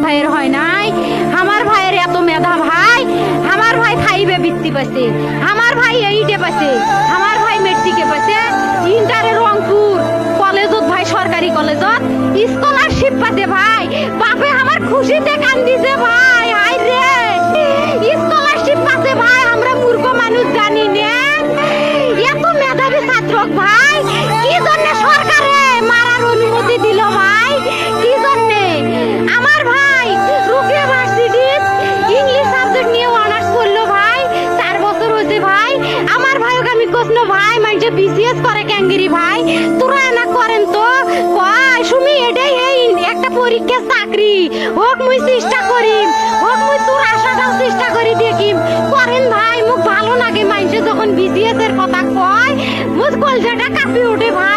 ভাইয়ের হয় নাই। আমার ভাইয়ের এত মেধা ভাই, আমার ভাই 5-এ বৃত্তি পাইছে, আমার ভাই 8-এ পাইছে, আমার ভাই মেট্রিকে পাইছে, ইন্টারে রংপুর কলেজত ভাই, সরকারি কলেজত স্কলারশিপ পাতে ভাই। বাপে আমার খুশিতে কান্দিছে ভাই। হাই রে, স্কলারশিপ পাতে ভাই। আমরা মূর্খ মানুষ জানি না এত মেধাবী ছাত্র ভাই কি জন্য সরকারে মারার অনুমতি দিল ভাই, কি জন্য? আমার ভাই রুকিয়া ভার্সিটি ইংলিশ সাবজেক্ট নিয়ে অনার্স করলো ভাই, 4 বছর হয়েছে ভাই। আমার ভাইকে আমি কইনো ভাই মানে বিসিএস করে ক্যাঙ্গিরি ভাই, তোরা না করেন তো কয় সুমি এটাই এই একটা পরীক্ষা চাকরি হোক, মুই চেষ্টা করি, হোক মুই তোর আশাটাও চেষ্টা করি দেখি করেন ভাই। মুখ ভালো লাগে মানুষে যখন বিসিএস এর কথা কয়, মুখ কলজাটা কাঁপি ওঠে ভাই।